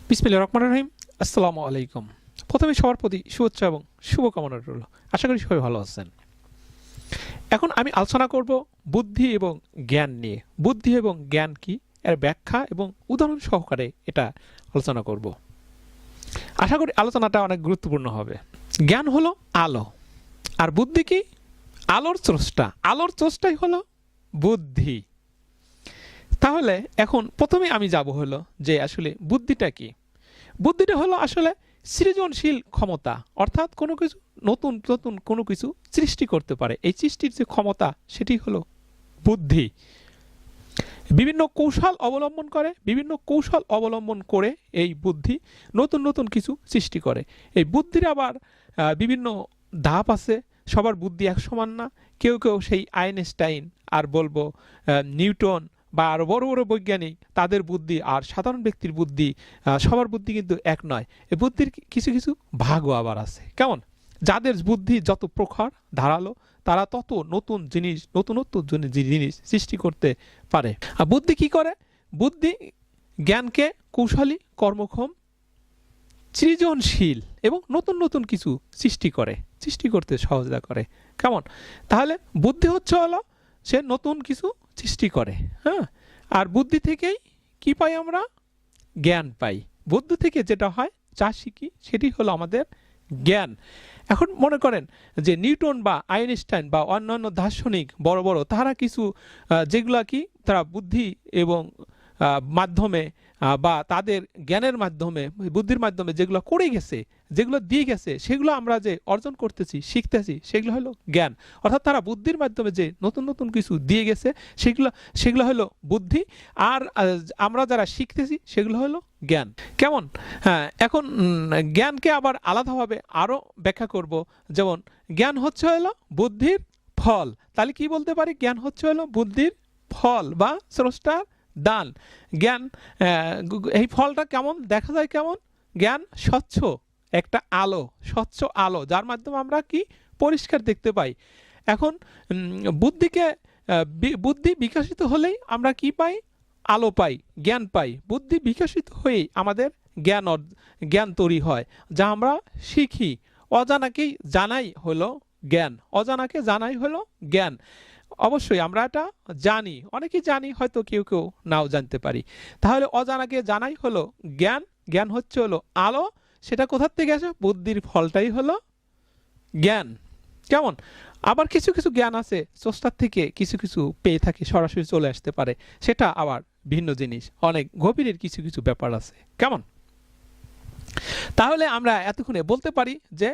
বিসমিল্লাহির রহমানির রহিম। আসসালামু আলাইকুম। প্রথমে সবার প্রতি শুভেচ্ছা এবং শুভকামনা রইল। আশা করি সবাই ভালো আছেন। এখন আমি আলোচনা করব বুদ্ধি এবং জ্ঞান নিয়ে। বুদ্ধি এবং জ্ঞান কি, এর ব্যাখ্যা এবং উদাহরণ সহকারে এটা আলোচনা করব। আশা করি আলোচনাটা অনেক গুরুত্বপূর্ণ হবে। জ্ঞান হলো আলো, আর বুদ্ধি কি? আলোর স্রষ্টা। আলোর স্রষ্টাই হলো বুদ্ধি। তাহলে এখন প্রথমে আমি যাব হলো যে আসলে বুদ্ধিটা কি। বুদ্ধিটা হলো আসলে সৃজনশীল ক্ষমতা, অর্থাৎ কোনো কিছু নতুন নতুন কোনো কিছু সৃষ্টি করতে পারে। এই সৃষ্টির যে ক্ষমতা সেটি হলো বুদ্ধি। বিভিন্ন কৌশল অবলম্বন করে এই বুদ্ধি নতুন নতুন কিছু সৃষ্টি করে। এই বুদ্ধির আবার বিভিন্ন ধাপ আছে। সবার বুদ্ধি এক সমান না। কেউ কেউ সেই আইনস্টাইন, আর বলবো নিউটন বা আরো বড় বড় বৈজ্ঞানিক, তাদের বুদ্ধি আর সাধারণ ব্যক্তির বুদ্ধি, সবার বুদ্ধি কিন্তু এক নয়। এই বুদ্ধির কিছু কিছু ভাগও আবার আছে। কেমন? যাদের বুদ্ধি যত প্রখর ধারালো, তারা তত নতুন জিনিস নতুনত্ব জিনিস সৃষ্টি করতে পারে। আর বুদ্ধি কি করে? বুদ্ধি জ্ঞানকে কৌশলী, কর্মক্ষম, সৃজনশীল এবং নতুন নতুন কিছু সৃষ্টি করতে সহযোগিতা করে। কেমন? তাহলে বুদ্ধি হলো সে নতুন কিছু সৃষ্টি করে। হ্যাঁ, আর বুদ্ধি থেকেই কি পাই আমরা? জ্ঞান পাই। বুদ্ধি থেকে যেটা হয়, যা শিখি, সেটি হলো আমাদের জ্ঞান। এখন মনে করেন যে নিউটন বা আইনস্টাইন বা অন্যান্য দার্শনিক বড় বড়, তারা কিছু যেগুলা কি তারা বুদ্ধি এবং মাধ্যমে বা তাদের জ্ঞানের মাধ্যমে, বুদ্ধির মাধ্যমে যেগুলো করে গেছে, যেগুলো দিয়ে গেছে, সেগুলো আমরা যে অর্জন করতেছি, শিখতেছি, সেগুলো হলো জ্ঞান। অর্থাৎ তারা বুদ্ধির মাধ্যমে যে নতুন নতুন কিছু দিয়ে গেছে, সেগুলো হলো বুদ্ধি। আর আমরা যারা শিখতেছি, সেগুলো হলো জ্ঞান। কেমন? হ্যাঁ, এখন জ্ঞানকে আবার আলাদাভাবে আরো ব্যাখ্যা করব। যেমন জ্ঞান হলো বুদ্ধির ফল। তাহলে কি বলতে পারি? জ্ঞান হলো বুদ্ধির ফল বা স্রষ্টার দান। জ্ঞান, এই ফলটা কেমন দেখা যায়? কেমন? জ্ঞান স্বচ্ছ একটা আলো, স্বচ্ছ আলো, যার মাধ্যমে আমরা কি পরিষ্কার দেখতে পাই। এখন বুদ্ধি বিকশিত হলেই আমরা কি পাই? আলো পাই, জ্ঞান পাই। বুদ্ধি বিকশিত হয়েই আমাদের জ্ঞান তৈরি হয়, যা আমরা শিখি। অজানাকেই জানাই হলো জ্ঞান। জ্ঞান। অবশ্যই আমরা এটা জানি, অনেকেই জানি, হয়তো কেউ কেউ নাও জানতে পারি। তাহলে অজানাকে জানাই হলো জ্ঞান। জ্ঞান হলো আলো। সেটা কোথার থেকে আসে? বুদ্ধির ফলটাই হলো জ্ঞান। কেমন? আবার কিছু কিছু জ্ঞান আছে স্রষ্টার থেকে কিছু কিছু পেয়ে থাকে, সরাসরি চলে আসতে পারে। সেটা আবার ভিন্ন জিনিস, অনেক গভীরের কিছু কিছু ব্যাপার আছে। কেমন? তাহলে আমরা এতক্ষণে বলতে পারি যে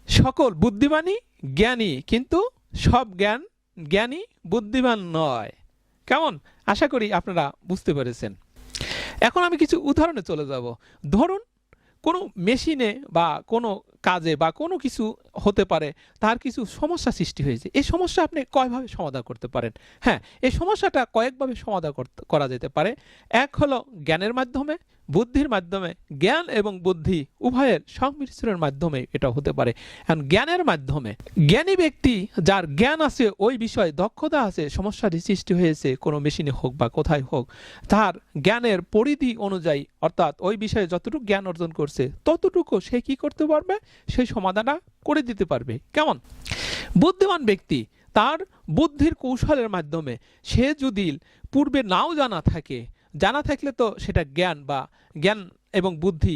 সকল বুদ্ধিমানই জ্ঞানী, কিন্তু সব জ্ঞানী বুদ্ধিমান নয়। কেমন? আশা করি আপনারা বুঝতে পেরেছেন। এখন আমি কিছু উদাহরণে চলে যাব। ধরুন কোনো মেশিনে বা কোনো কাজে বা কোনো কিছু হতে পারে, তার কিছু সমস্যা সৃষ্টি হয়েছে। এই সমস্যা আপনি কয়ভাবে সমাধান করতে পারেন? হ্যাঁ, এই সমস্যাটা কয়েকভাবে সমাধান করা যেতে পারে। এক হলো জ্ঞানের মাধ্যমে, বুদ্ধির মাধ্যমে। জ্ঞান এবং বুদ্ধি উভয়ের সংমিশ্রণের মাধ্যমে এটা হতে পারে। এখন জ্ঞানের মাধ্যমে, জ্ঞানী ব্যক্তি যার জ্ঞান আছে, ওই বিষয়ে দক্ষতা আছে, সমস্যাটি সৃষ্টি হয়েছে কোনো মেশিনে হোক বা কোথায় হোক, তার জ্ঞানের পরিধি অনুযায়ী, অর্থাৎ ওই বিষয়ে যতটুকু জ্ঞান অর্জন করছে ততটুকু সে কি করতে পারবে? সেই সমাধানটা করে দিতে পারবে। কেমন? বুদ্ধিমান ব্যক্তি তার বুদ্ধির কৌশলের মাধ্যমে, সে যদি পূর্বে নাও জানা থাকলে তো সেটা জ্ঞান এবং বুদ্ধি,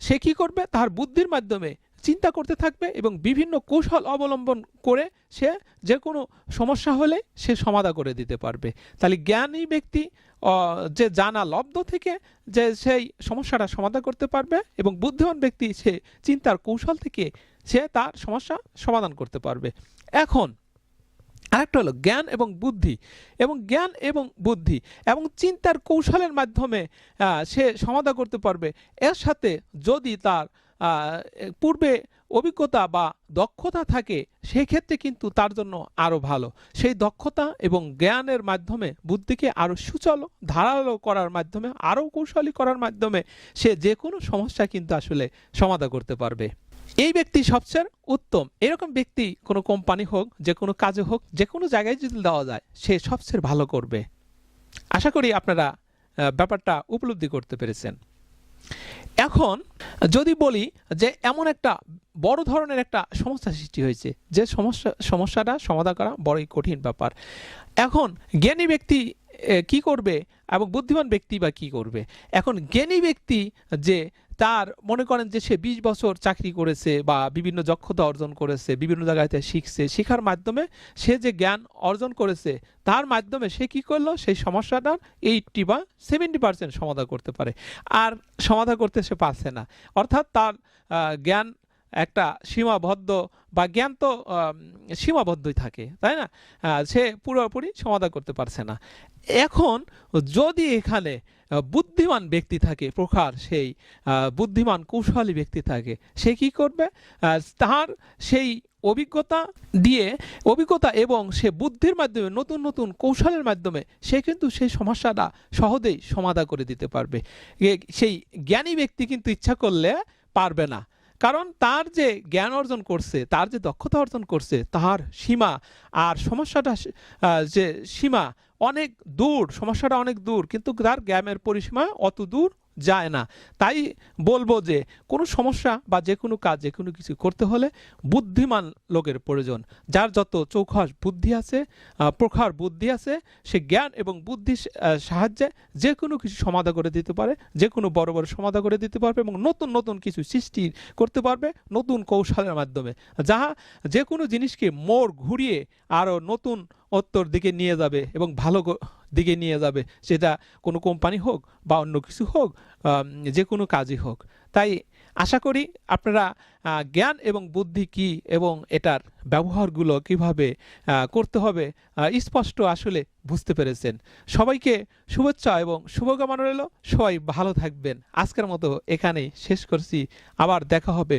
সে কি করবে? তার বুদ্ধির মাধ্যমে চিন্তা করতে থাকবে এবং বিভিন্ন কৌশল অবলম্বন করে সে যে কোনো সমস্যা হলে সে সমাধান করে দিতে পারবে। তাহলে জ্ঞানী ব্যক্তি যে জানা লব্ধ থেকে যে সেই সমস্যাটা সমাধান করতে পারবে, এবং বুদ্ধিমান ব্যক্তি সে চিন্তার কৌশল থেকে সে তার সমস্যা সমাধান করতে পারবে। এখন আরেকটা হলো জ্ঞান এবং বুদ্ধি এবং চিন্তার কৌশলের মাধ্যমে সে সমাধান করতে পারবে। এর সাথে যদি তার পূর্বে অভিজ্ঞতা বা দক্ষতা থাকে, সেক্ষেত্রে কিন্তু তার জন্য আরো ভালো। সেই দক্ষতা এবং জ্ঞানের মাধ্যমে বুদ্ধিকে আরো সুচল, ধারালো করার মাধ্যমে, আরো কৌশলী করার মাধ্যমে সে যে কোনো সমস্যা কিন্তু আসলে সমাধান করতে পারবে। এই ব্যক্তি সবচেয়ে উত্তম। এরকম ব্যক্তি কোনো কোম্পানি হোক, যে কোনো কাজে হোক, যে কোনো জায়গায় যদি দেওয়া যায়, সে সবচেয়ে ভালো করবে। আশা করি আপনারা ব্যাপারটা উপলব্ধি করতে পেরেছেন। এখন যদি বলি যে এমন একটা বড় ধরনের একটা সমস্যা সৃষ্টি হয়েছে, যে সমস্যাটা সমাধান করা বড়ই কঠিন ব্যাপার। এখন জ্ঞানী ব্যক্তি কি করবে এবং বুদ্ধিমান ব্যক্তি বা কি করবে? এখন জ্ঞানী ব্যক্তি যে তার মনে করেন যে সে 20 বছর চাকরি করেছে বা বিভিন্ন দক্ষতা অর্জন করেছে, বিভিন্ন জায়গাতে শিখছে, শেখার মাধ্যমে সে যে জ্ঞান অর্জন করেছে তার মাধ্যমে সে কি করলো, সেই সমস্যাটার 80 বা 70% সমাধান করতে পারে। আর সমাধান করতে সে পারছে না, অর্থাৎ তার জ্ঞান একটা সীমাবদ্ধ, বা জ্ঞান তো সীমাবদ্ধই থাকে, তাই না? সে পুরোপুরি সমাধান করতে পারছে না। এখন যদি এখানে বুদ্ধিমান ব্যক্তি থাকে, প্রখার সেই বুদ্ধিমান কৌশলী ব্যক্তি থাকে, সে কি করবে? তার সেই অভিজ্ঞতা এবং সে বুদ্ধির মাধ্যমে, নতুন নতুন কৌশলের মাধ্যমে সে কিন্তু সেই সমস্যাটা সহজেই সমাধান করে দিতে পারবে। সেই জ্ঞানী ব্যক্তি কিন্তু ইচ্ছা করলে পারবে না, কারণ তার যে জ্ঞান অর্জন করছে, তার যে দক্ষতা অর্জন করছে, তার সীমা আর সমস্যাটা যে সীমা অনেক দূর, সমস্যাটা অনেক দূর, কিন্তু তার জ্ঞানের পরিসীমা অত দূর যায় না। তাই বলবো যে কোনো সমস্যা বা যে কোনো কাজ, যে কোনো কিছু করতে হলে বুদ্ধিমান লোকের প্রয়োজন। যার যত চৌখস বুদ্ধি আছে, প্রখর বুদ্ধি আছে, সে জ্ঞান এবং বুদ্ধির সাহায্যে যে কোনো কিছু সমাধান করে দিতে পারে, যে কোনো বড় বড় সমাধান করে দিতে পারবে এবং নতুন নতুন কিছু সৃষ্টি করতে পারবে নতুন কৌশলের মাধ্যমে, যাহা যে কোনো জিনিসকে মোড় ঘুরিয়ে আরও নতুন উত্তর দিকে নিয়ে যাবে এবং ভালো দিকে নিয়ে যাবে, সেটা কোনো কোম্পানি হোক বা অন্য কিছু হোক, যে কোনো কাজই হোক। তাই আশা করি আপনারা জ্ঞান এবং বুদ্ধি কি এবং এটার ব্যবহারগুলো কিভাবে করতে হবে স্পষ্ট আসলে বুঝতে পেরেছেন। সবাইকে শুভেচ্ছা এবং শুভকামনা রইল। সবাই ভালো থাকবেন। আজকের মতো এখানেই শেষ করছি, আবার দেখা হবে